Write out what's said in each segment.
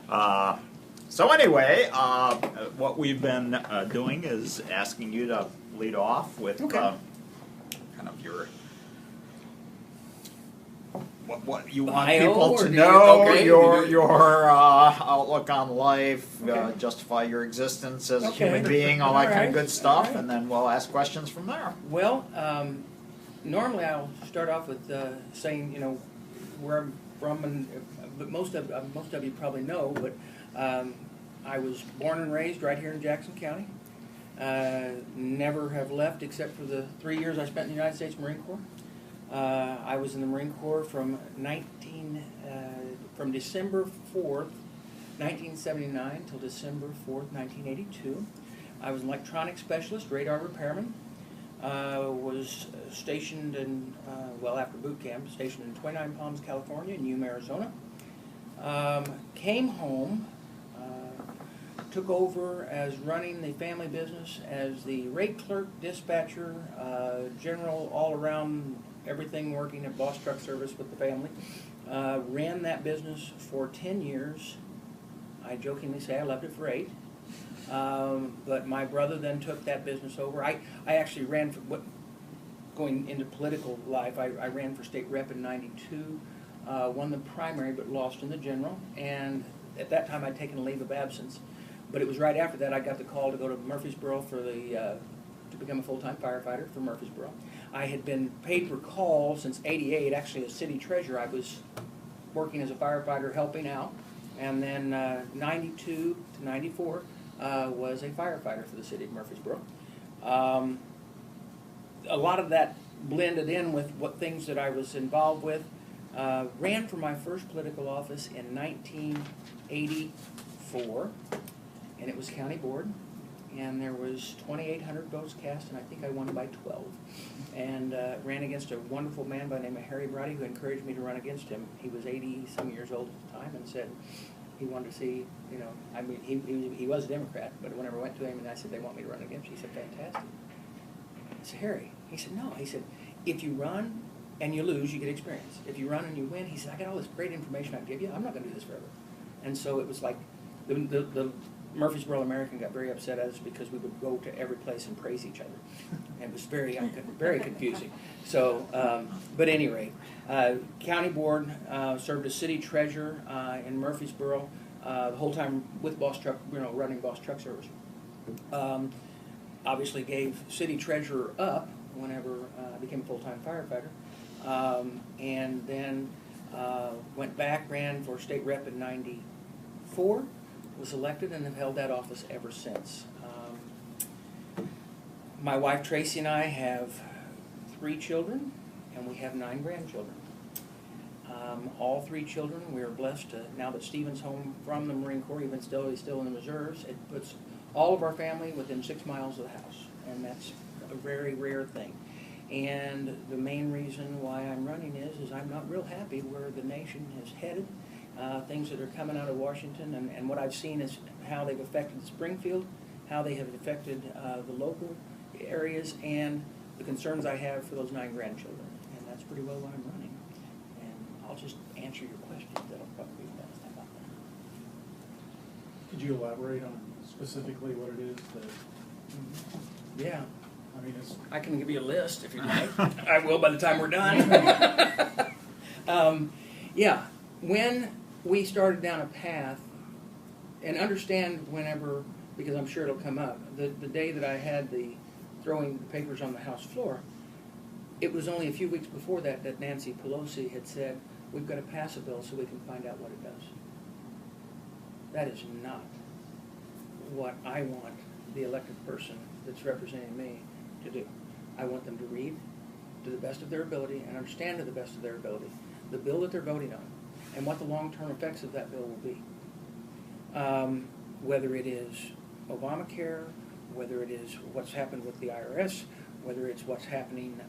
So anyway, what we've been doing is asking you to lead off with kind of your what you want people to know, your outlook on life, justify your existence as a human being, all that kind of good stuff, and then we'll ask questions from there. Well, normally I'll start off with saying, where I'm from, and but most of you probably know, but I was born and raised right here in Jackson County. Never have left except for the 3 years I spent in the United States Marine Corps. I was in the Marine Corps from December 4th, 1979 till December 4th, 1982. I was an electronics specialist, radar repairman. Was stationed in, after boot camp, stationed in 29 Palms, California, and Yuma, Arizona. Came home, took over as running the family business as the rate clerk, dispatcher, general, all around everything working at Boss Truck Service with the family. Ran that business for 10 years. I jokingly say I left it for 8. But my brother then took that business over. I actually ran for, going into political life, I ran for state rep in '92, won the primary but lost in the general, and at that time I'd taken a leave of absence. But it was right after that I got the call to go to Murfreesboro for to become a full-time firefighter for Murfreesboro. I had been paid per call since '88, actually as city treasurer. I was working as a firefighter helping out, and then '92 to '94 was a firefighter for the city of Murfreesboro. A lot of that blended in with what things that I was involved with. Ran for my first political office in 1984, and it was county board, and there was 2,800 votes cast, and I think I won by 12. And ran against a wonderful man by the name of Harry Brady, who encouraged me to run against him. He was 80-some years old at the time, and said he wanted to see, I mean, he was a Democrat, but whenever I went to him and I said, they want me to run against you, he said, fantastic. I said, Harry, he said, no. He said, if you run and you lose, you get experience. If you run and you win, he said, I got all this great information I can give you. I'm not going to do this forever. And so it was like the Murfreesboro American got very upset at us because we would go to every place and praise each other. And it was very confusing. So, but anyway, county board, served as city treasurer in Murfreesboro the whole time with Boss Truck, running Boss Truck Service. Obviously gave city treasurer up whenever I became a full-time firefighter. And then went back, ran for state rep in '94, was elected, and have held that office ever since. My wife Tracy and I have 3 children, and we have 9 grandchildren. All 3 children, we are blessed to, now that Stephen's home from the Marine Corps, he's still in the reserves, it puts all of our family within 6 miles of the house, and that's a very rare thing. And the main reason why I'm running is I'm not real happy where the nation is headed, things that are coming out of Washington, and what I've seen is how they've affected Springfield, how they have affected the local areas, and the concerns I have for those 9 grandchildren. And that's pretty well why I'm running. And I'll just answer your questions. That'll probably be the best about that. Could you elaborate on specifically what it is that... Yeah. I mean, I can give you a list if you'd like. I will by the time we're done. Yeah, when we started down a path, and understand whenever, because I'm sure it'll come up, the day that I had the throwing the papers on the House floor, it was only a few weeks before that that Nancy Pelosi had said, we've got to pass a bill so we can find out what it does. That is not what I want the elected person that's representing me to do. I want them to read to the best of their ability and understand to the best of their ability the bill that they're voting on and what the long-term effects of that bill will be. Whether it is Obamacare, whether it is what's happened with the IRS, whether it's what's happening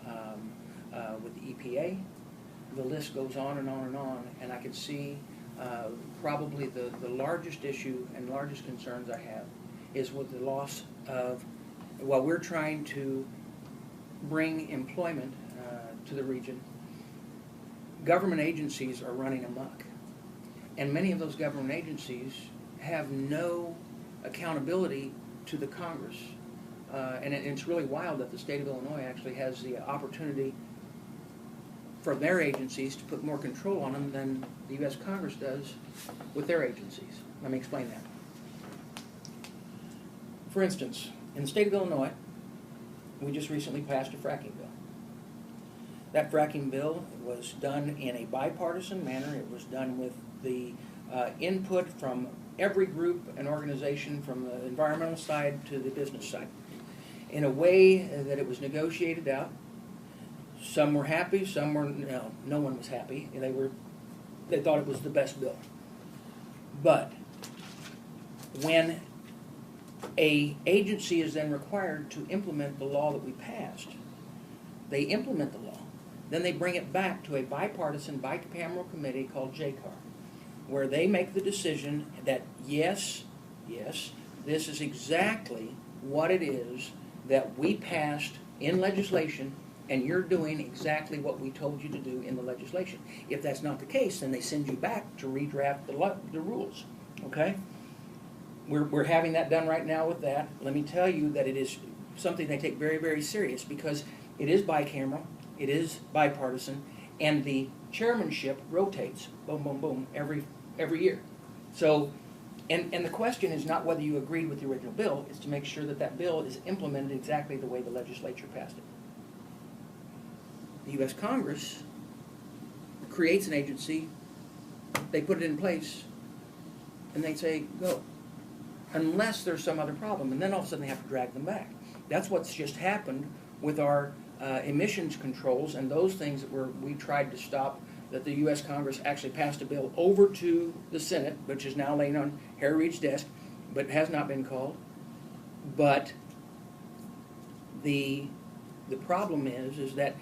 with the EPA, the list goes on and on and on, and I can see probably the largest issue and largest concerns I have is with the loss of, while we're trying to bring employment to the region, government agencies are running amok. And many of those government agencies have no accountability to the Congress. And it's really wild that the state of Illinois actually has the opportunity for their agencies to put more control on them than the U.S. Congress does with their agencies. Let me explain that. For instance, in the state of Illinois, we just recently passed a fracking bill. That fracking bill was done in a bipartisan manner. It was done with the input from every group and organization, from the environmental side to the business side, in a way that it was negotiated out. Some were happy, some were, no one was happy. They thought it was the best bill. But when an agency is then required to implement the law that we passed, they implement the law. Then they bring it back to a bipartisan, bicameral committee called JCAR, where they make the decision that yes, this is exactly what it is that we passed in legislation, and you're doing exactly what we told you to do in the legislation. If that's not the case, then they send you back to redraft the rules, okay? We're having that done right now with that. Let me tell you that it is something they take very, very serious, because it is bicameral, it is bipartisan, and the chairmanship rotates, boom, boom, boom, every year. So, and the question is not whether you agreed with the original bill, it's to make sure that that bill is implemented exactly the way the legislature passed it. The U.S. Congress creates an agency, they put it in place, and they say, go. Unless there's some other problem, and then all of a sudden they have to drag them back. That's what's just happened with our emissions controls and those things that we tried to stop, that the U.S. Congress actually passed a bill over to the Senate, which is now laying on Harry Reid's desk, but has not been called. But the problem is that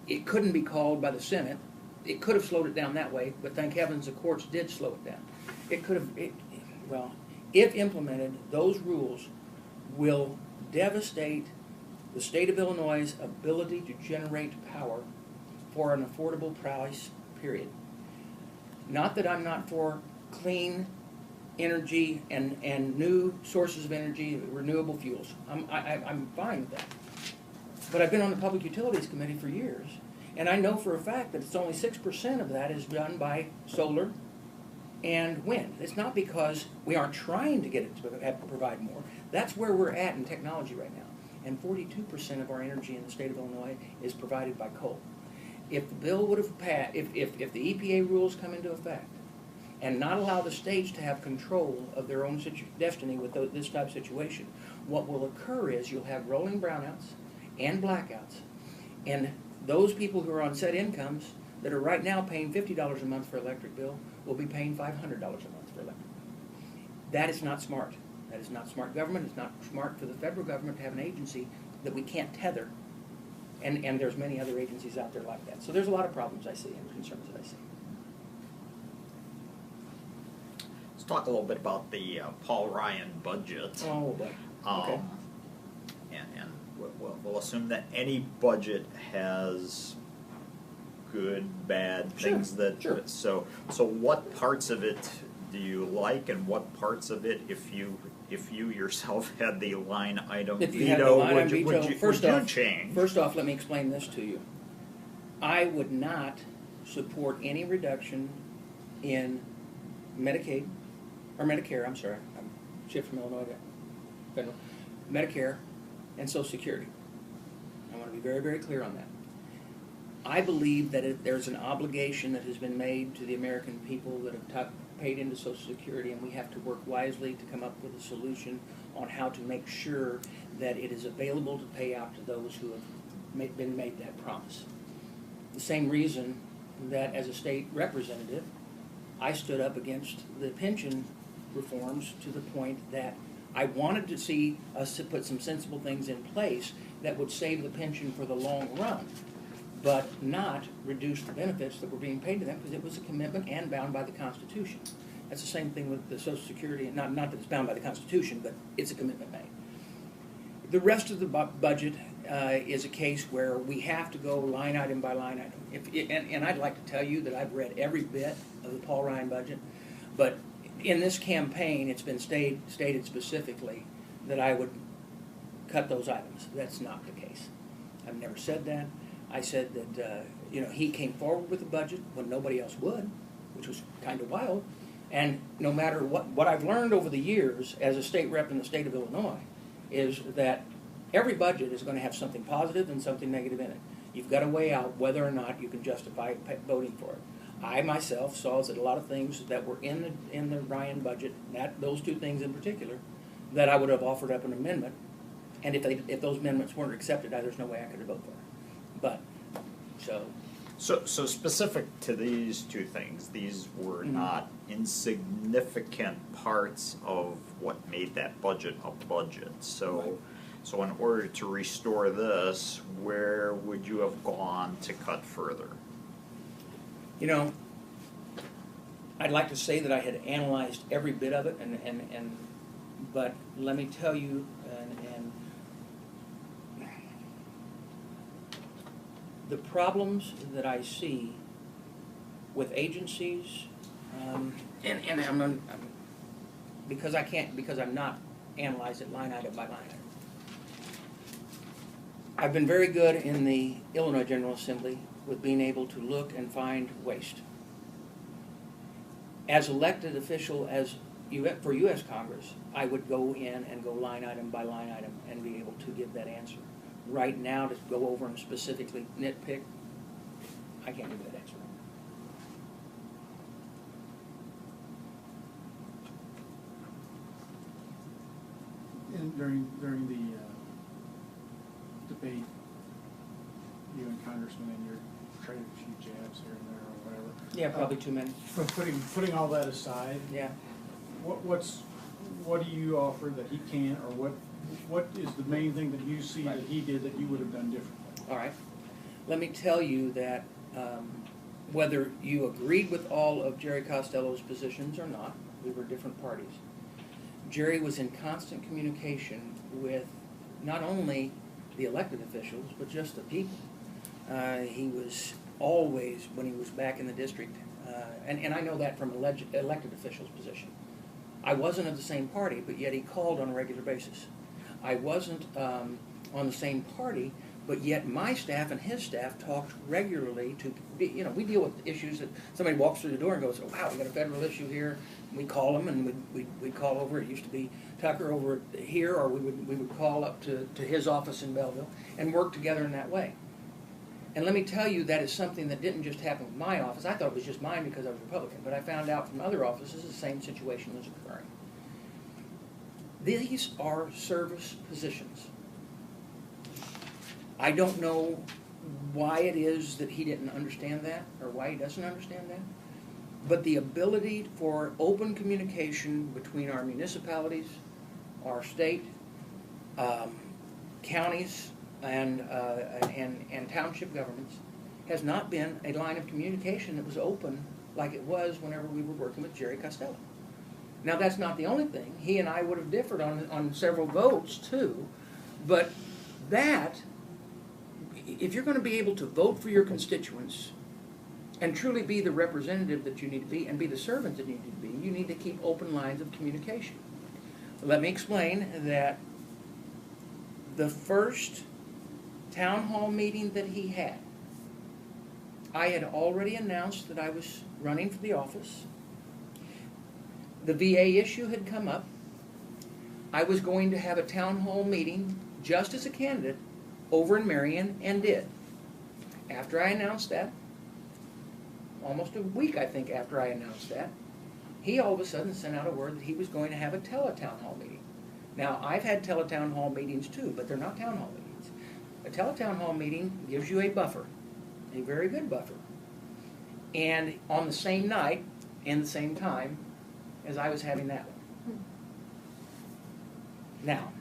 it couldn't be called by the Senate. It could have slowed it down that way, but thank heavens the courts did slow it down. It could have, well, if implemented, those rules will devastate the state of Illinois' ability to generate power for an affordable price, period. Not that I'm not for clean energy and new sources of energy, renewable fuels. I'm fine with that. But I've been on the Public Utilities Committee for years, and I know for a fact that it's only 6% of that is done by solar and wind. It's not because we aren't trying to get it to provide more. That's where we're at in technology right now. And 42% of our energy in the state of Illinois is provided by coal. If the bill would have passed, if the EPA rules come into effect and not allow the states to have control of their own destiny with this type of situation, what will occur is you'll have rolling brownouts and blackouts. And those people who are on set incomes that are right now paying $50 a month for electric bill will be paying $500 a month for electric bill. That is not smart. That is not smart government. It's not smart for the federal government to have an agency that we can't tether. And there's many other agencies out there like that. So there's a lot of problems I see and concerns that I see. Let's talk a little bit about the Paul Ryan budget. Oh, boy. Okay. And we'll assume that any budget has good, bad things that. Sure. So what parts of it do you like, and what parts of it, if you yourself had the line item veto, would you change? First off, let me explain this to you. I would not support any reduction in Medicaid, or Medicare, I'm sorry, I'm shifting from Illinois to federal, Medicare and Social Security. I want to be very, very clear on that. I believe that there's an obligation that has been made to the American people that have paid into Social Security, and we have to work wisely to come up with a solution on how to make sure that it is available to pay out to those who have been made that promise. The same reason that as a state representative, I stood up against the pension reforms to the point that I wanted to see us to put some sensible things in place that would save the pension for the long run, but not reduce the benefits that were being paid to them, because it was a commitment and bound by the Constitution. That's the same thing with the Social Security, not that it's bound by the Constitution, but it's a commitment made. The rest of the budget is a case where we have to go line item by line item. And I'd like to tell you that I've read every bit of the Paul Ryan budget, but in this campaign, it's been stated specifically that I would cut those items. That's not the case. I've never said that. I said that he came forward with a budget when nobody else would, which was kind of wild. And no matter what I've learned over the years as a state rep in the state of Illinois is that every budget is going to have something positive and something negative in it. You've got to weigh out whether or not you can justify voting for it. I myself saw that a lot of things that were in the Ryan budget, those two things in particular, that I would have offered up an amendment, and if those amendments weren't accepted, there's no way I could have voted for it. But so specific to these two things, these were not insignificant parts of what made that budget a budget. So in order to restore this, where would you have gone to cut further? I'd like to say that I had analyzed every bit of it, but let me tell you, and the problems that I see with agencies, because I'm not analyzed it line item by line item. I've been very good in the Illinois General Assembly with being able to look and find waste. As elected official for U.S. Congress, I would go in and go line item by line item and be able to give that answer. Right now, to go over and specifically nitpick, I can't give that answer. And during the debate, you and Congressman and your traded a few jabs here and there or whatever. Yeah, probably too many. But putting all that aside, Yeah. what do you offer that he can't, or what is the main thing that you see that he did that you would have done differently? All right. Let me tell you that whether you agreed with all of Jerry Costello's positions or not, we were different parties. Jerry was in constant communication with not only the elected officials, but just the people. He was always, when he was back in the district, and I know that from elected officials' position. I wasn't of the same party, but yet he called on a regular basis. I wasn't on the same party, but yet my staff and his staff talked regularly to, we deal with issues that somebody walks through the door and goes, oh, wow, we got a federal issue here. We call them and we'd call over. It used to be Tucker over here, or we would call up to his office in Belleville and work together in that way. And let me tell you, that is something that didn't just happen with my office. I thought it was just mine because I was Republican, but I found out from other offices the same situation was occurring. These are service positions. I don't know why it is that he didn't understand that, or why he doesn't understand that, but the ability for open communication between our municipalities, our state, counties, and township governments has not been a line of communication that was open like it was whenever we were working with Jerry Costello. Now, that's not the only thing. He and I would have differed on several votes too, but that, if you're going to be able to vote for your constituents and truly be the representative that you need to be and be the servant that you need to be, you need to keep open lines of communication. Let me explain that the first town hall meeting that he had, I had already announced that I was running for the office. The VA issue had come up. I was going to have a town hall meeting just as a candidate over in Marion, and did. After I announced that, almost a week I think after I announced that, he all of a sudden sent out a word that he was going to have a teletown hall meeting. Now, I've had teletown hall meetings too, but they're not town hall meetings. A teletown hall meeting gives you a buffer, a very good buffer. And on the same night, and the same time, as I was having that one. Now,